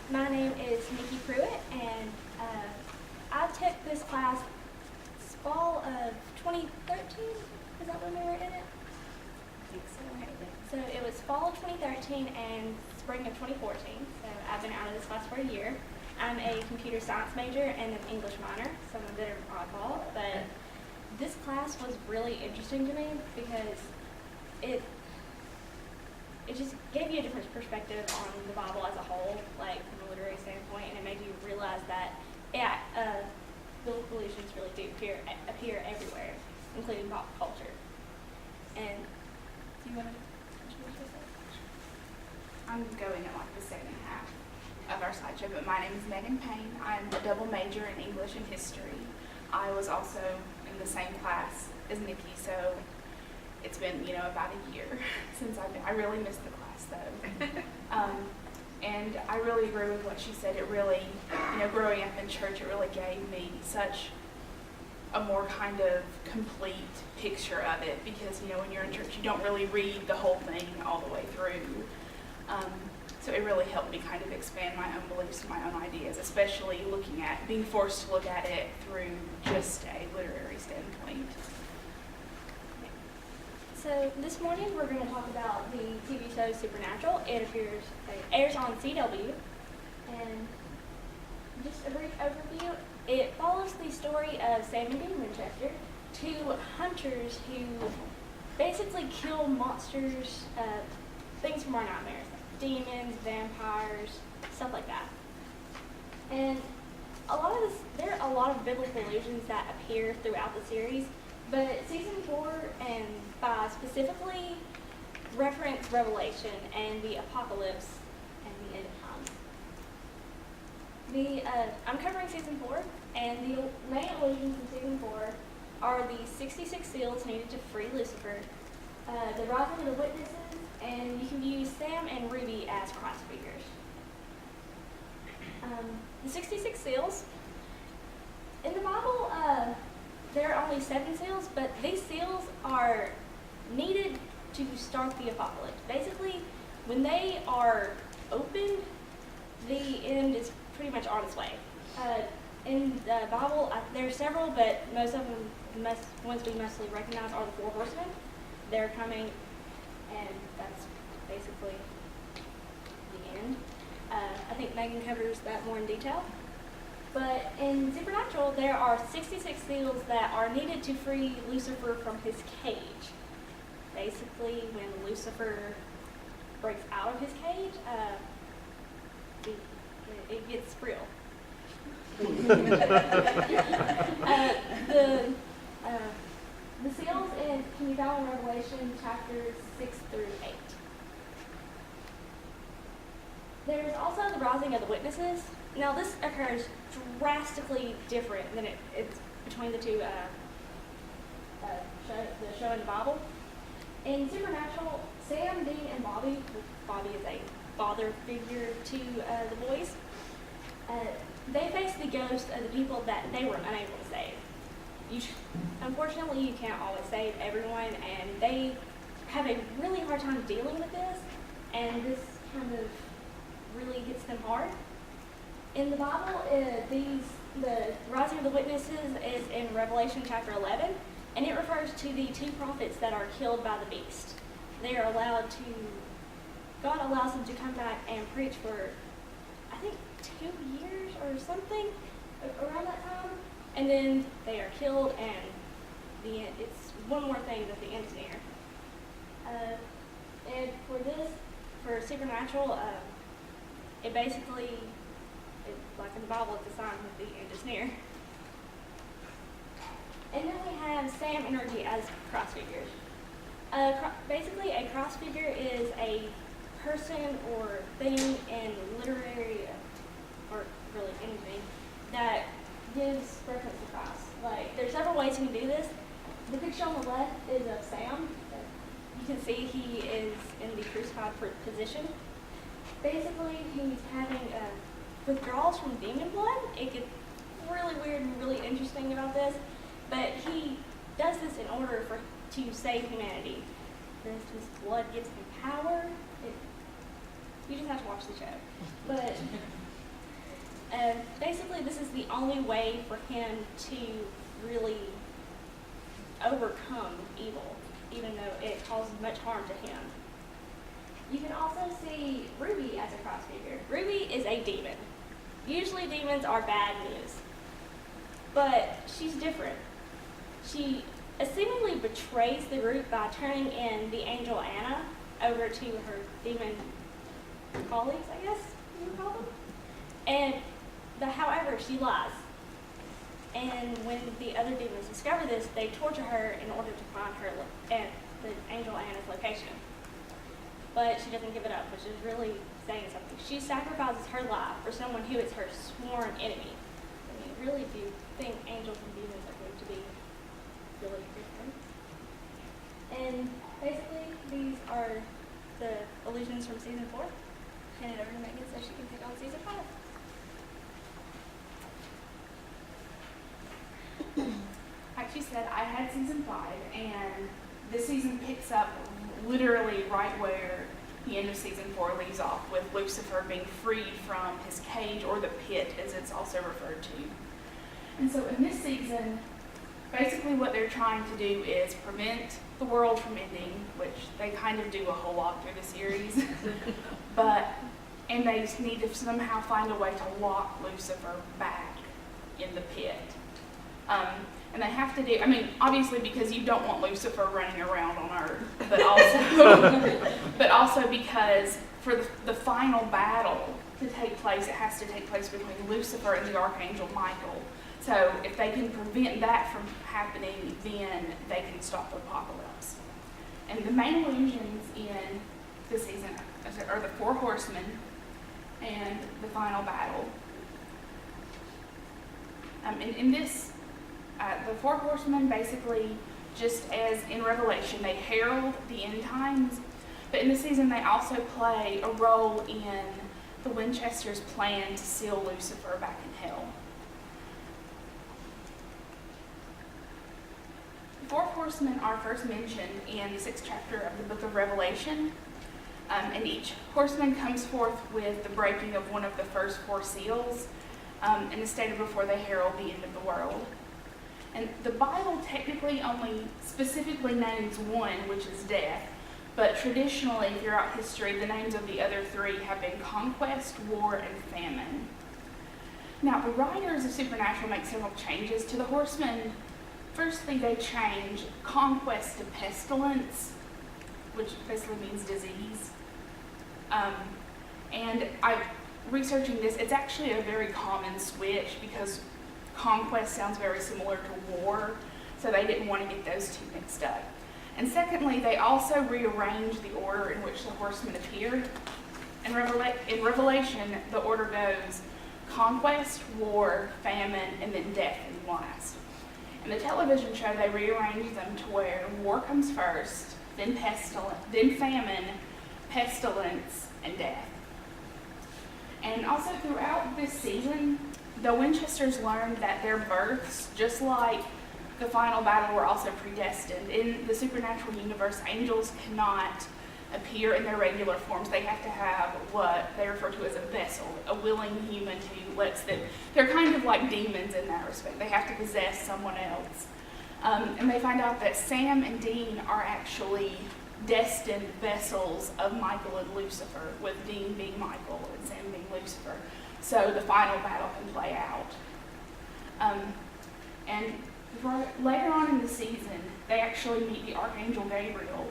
My name is Nikki Pruitt, and I took this class fall of 2013. Is that when we were in it? I think so. Okay. So it was fall of 2013 and spring of 2014. So I've been out of this class for a year. I'm a computer science major and an English minor, so I'm a bit of an oddball. But this class was really interesting to me because it just gave you a different perspective on the Bible as a whole, like from a literary standpoint, and it made you realize that biblical allusions really do appear everywhere, including pop culture. And do you want to introduce yourself? I'm going at like the second half of our slideshow, but my name is Payne. I'm a double major in English and history. I was also in the same class as Nikki, so it's been, about a year since I've been. I really missed the class though. And I really agree with what she said. It really, growing up in church, it really gave me such a more kind of complete picture of it because, when you're in church, you don't really read the whole thing all the way through. So it really helped me kind of expand my own beliefs and my own ideas, especially being forced to look at it through just a literary standpoint. So this morning we're going to talk about the TV show Supernatural. It airs on CW, and just a brief overview. It follows the story of Sam and Dean Winchester, two hunters who basically kill monsters, things from our nightmares, like demons, vampires, stuff like that. And there are a lot of biblical allusions that appear throughout the series, but season 4 and 5 specifically reference Revelation and the apocalypse and the end of times. I'm covering season 4, and the main allusions in season 4 are the 66 seals needed to free Lucifer, the rising of the witnesses, and you can use Sam and Ruby as Christ figures. The 66 seals, in the Bible, there are only 7 seals, but these seals are needed to start the apocalypse. Basically, when they are opened, the end is pretty much on its way. In the Bible, there are several, but most of them, the ones we mostly recognize are the 4 horsemen. They're coming, and that's basically the end. I think Megan covers that more in detail. But in Supernatural, there are 66 seals that are needed to free Lucifer from his cage. Basically, when Lucifer breaks out of his cage, it gets real. The seals can be found in Revelation chapters 6 through 8. There's also the rising of the witnesses. Now, this occurs drastically different than it's between the two, the show and the Bible. In Supernatural, Sam, Dean, and Bobby is a father figure to the boys, they face the ghost of the people that they were unable to save. Unfortunately, you can't always save everyone, and they have a really hard time dealing with this, and this kind of really hits them hard. In the Bible, the rising of the witnesses is in Revelation chapter 11, and it refers to the 2 prophets that are killed by the beast. They are God allows them to come back and preach for, I think, 2 years or something around that time, and then they are killed, and it's one more thing that the end's near. And for Supernatural, it basically, like in the Bible, it's a sign that the end is near. And then we have Sam and Ruby as cross figures. Basically, a cross figure is a person or thing in literary, or really anything, that gives reference to Christ. Like, there's several ways you can do this. The picture on the left is of Sam. You can see he is in the crucified position. Basically, he's having withdrawals from demon blood. It gets really weird and really interesting about this, but he does this in order to save humanity. His blood gives him power. You just have to watch the show. But basically this is the only way for him to really overcome evil, even though it causes much harm to him. You can also see Ruby as a cross figure. Ruby is a demon. Usually demons are bad news, but she's different. She seemingly betrays the group by turning in the angel Anna over to her demon colleagues, I guess you would call them. And however, she lies. And when the other demons discover this, they torture her in order to find her at the angel Anna's location. But she doesn't give it up, which is really saying something. She sacrifices her life for someone who is her sworn enemy. I mean, really do think angels and demons are going to be really different. And basically, these are the illusions from season 4. Hand it over to Megan so she can take on season 5. Like she said, I had season 5, and this season picks up literally right where the end of season 4 leaves off, with Lucifer being freed from his cage, or the pit as it's also referred to. And so in this season, basically what they're trying to do is prevent the world from ending, which they kind of do a whole lot through the series, and they just need to somehow find a way to lock Lucifer back in the pit. And they have to do, obviously because you don't want Lucifer running around on Earth, but also because for the final battle to take place, it has to take place between Lucifer and the Archangel Michael. So if they can prevent that from happening, then they can stop the apocalypse. And the main illusions in this season are the 4 horsemen and the final battle. In this, the 4 horsemen basically, just as in Revelation, they herald the end times, but in this season they also play a role in the Winchesters' plan to seal Lucifer back in hell. The 4 horsemen are first mentioned in the 6th chapter of the book of Revelation, and each horseman comes forth with the breaking of one of the first 4 seals, and is stated before they herald the end of the world. And the Bible technically only specifically names one, which is death, but traditionally throughout history, the names of the other 3 have been conquest, war, and famine. Now, the writers of Supernatural make several changes to the horsemen. Firstly, they change conquest to pestilence, which basically means disease. And researching this, it's actually a very common switch because conquest sounds very similar to war, so they didn't want to get those 2 mixed up. And secondly, they also rearranged the order in which the horsemen appear. In Revelation, the order goes conquest, war, famine, and then death in last. In the television show, they rearranged them to where war comes first, then famine, pestilence, and death. And also throughout this season, the Winchesters learned that their births, just like the final battle, were also predestined. In the supernatural universe, angels cannot appear in their regular forms. They have to have what they refer to as a vessel, a willing human who lets them. They're kind of like demons in that respect. They have to possess someone else. And they find out that Sam and Dean are actually destined vessels of Michael and Lucifer, with Dean being Michael and Sam being Lucifer. So the final battle can play out. And later on in the season, they actually meet the Archangel Gabriel,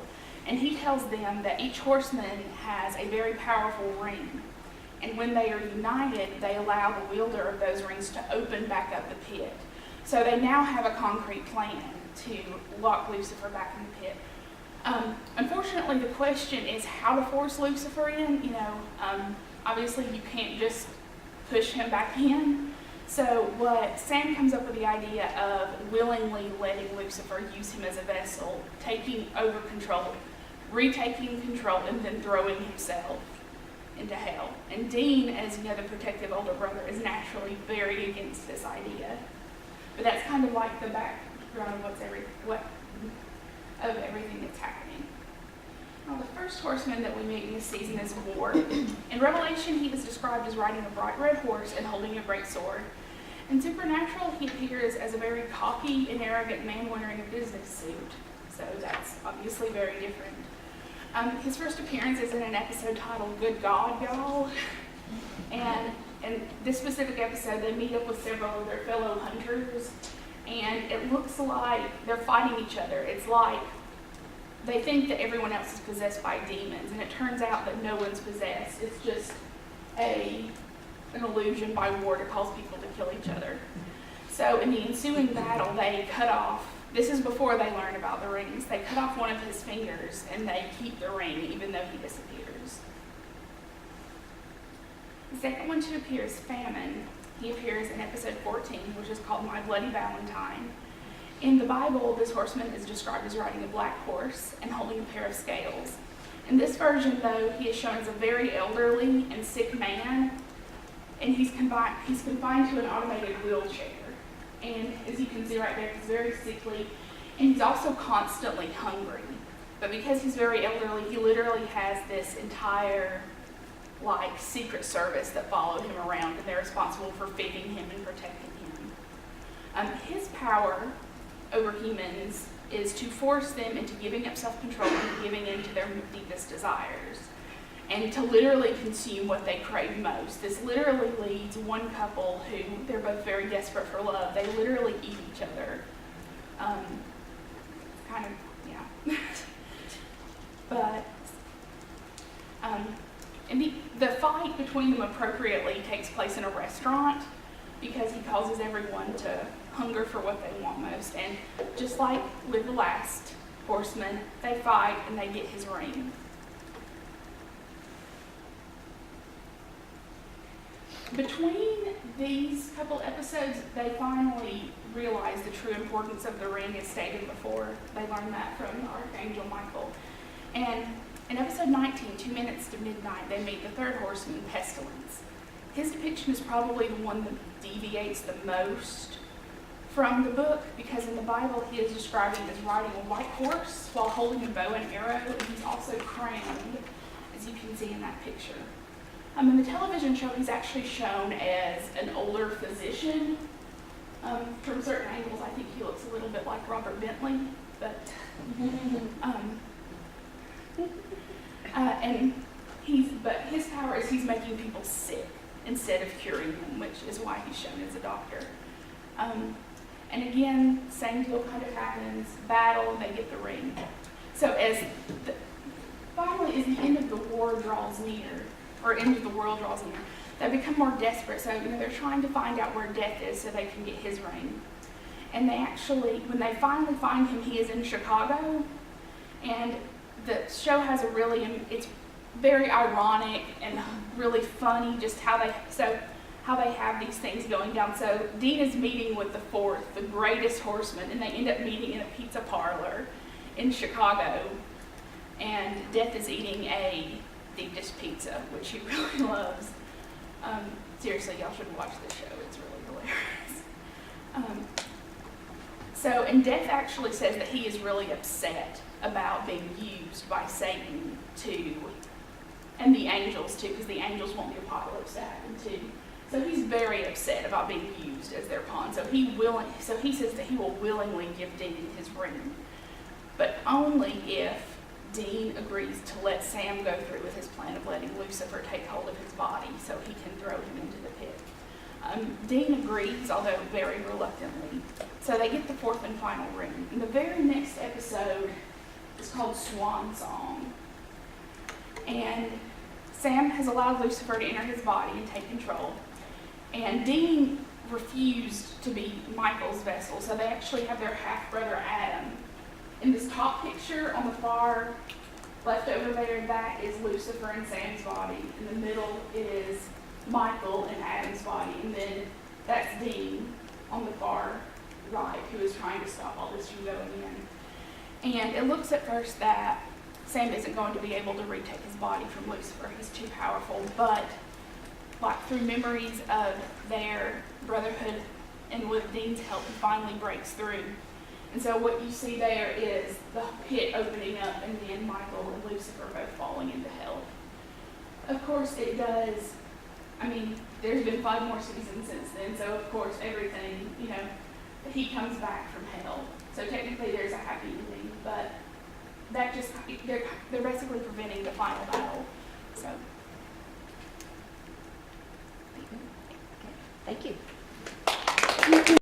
and he tells them that each horseman has a very powerful ring. And when they are united, they allow the wielder of those rings to open back up the pit. So they now have a concrete plan to lock Lucifer back in the pit. Unfortunately, the question is how to force Lucifer in. Obviously you can't just push him back in. So what Sam comes up with the idea of willingly letting Lucifer use him as a vessel, taking over control, retaking control, and then throwing himself into hell. And Dean, as the protective older brother, is naturally very against this idea. But that's kind of like the background of everything that's happening. Now, the first horseman that we meet in this season is War. In Revelation, he is described as riding a bright red horse and holding a great sword. In Supernatural, he appears as a very cocky and arrogant man wearing a business suit. So that's obviously very different. His first appearance is in an episode titled Good God, Y'all. And in this specific episode, they meet up with several of their fellow hunters, and it looks like they're fighting each other. It's like they think that everyone else is possessed by demons, and it turns out that no one's possessed. It's just an illusion by War to cause people to kill each other. So in the ensuing battle, they cut off, this is before they learn about the rings, they cut off one of his fingers, and they keep the ring even though he disappears. The second one to appear is Famine. He appears in episode 14, which is called My Bloody Valentine. In the Bible, this horseman is described as riding a black horse and holding a pair of scales. In this version, though, he is shown as a very elderly and sick man, and he's confined to an automated wheelchair. And as you can see right there, he's very sickly, and he's also constantly hungry. But because he's very elderly, he literally has this entire secret service that follow him around, and they're responsible for feeding him and protecting him. His power over humans is to force them into giving up self-control and giving in to their deepest desires, and to literally consume what they crave most. This literally leads one couple who, they're both very desperate for love, they literally eat each other. But and the fight between them appropriately takes place in a restaurant, because he causes everyone to hunger for what they want most. And just like with the last horseman, they fight and they get his ring. Between these couple episodes, they finally realize the true importance of the ring as stated before. They learned that from Archangel Michael. And in episode 19, 2 Minutes to Midnight, they meet the third horseman, Pestilence. His depiction is probably the one that deviates the most from the book, because in the Bible he is described as riding a white horse while holding a bow and arrow, and he's also crowned, as you can see in that picture. In the television show, he's actually shown as an older physician. From certain angles, I think he looks a little bit like Robert Bentley, but but his power is he's making people sick instead of curing them, which is why he's shown as a doctor. And again, same deal kind of happens, battle, and they get the ring. So finally, as the end of the war draws near, or end of the world draws near, they become more desperate. So they're trying to find out where Death is so they can get his ring. And they actually, when they finally find him, he is in Chicago. And the show has it's very ironic and really funny just how they have these things going down. So Dean is meeting with the fourth, the greatest horseman, and they end up meeting in a pizza parlor in Chicago. And Death is eating a deep dish pizza, which he really loves. Seriously, y'all should watch this show. It's really hilarious. And Death actually says that he is really upset about being used by Satan and the angels too, because the angels want the apocalypse to happen too. So he's very upset about being used as their pawn. So he says that he will willingly give Dean his ring, but only if Dean agrees to let Sam go through with his plan of letting Lucifer take hold of his body so he can throw him into the pit. Dean agrees, although very reluctantly. So they get the fourth and final ring. And the very next episode is called Swan Song. And Sam has allowed Lucifer to enter his body and take control. And Dean refused to be Michael's vessel, so they actually have their half-brother Adam. In this top picture on the far left over there, that is Lucifer and Sam's body. In the middle is Michael and Adam's body, and then that's Dean on the far right, who is trying to stop all this from going in. And it looks at first that Sam isn't going to be able to retake his body from Lucifer. He's too powerful, but through memories of their brotherhood and with Dean's help, he finally breaks through. And so what you see there is the pit opening up and then Michael and Lucifer both falling into hell. Of course it does, I mean, there's been 5 more seasons since then, so of course everything, you know, he comes back from hell. So technically there's a happy ending, but that just, they're basically preventing the final battle. So. Thank you.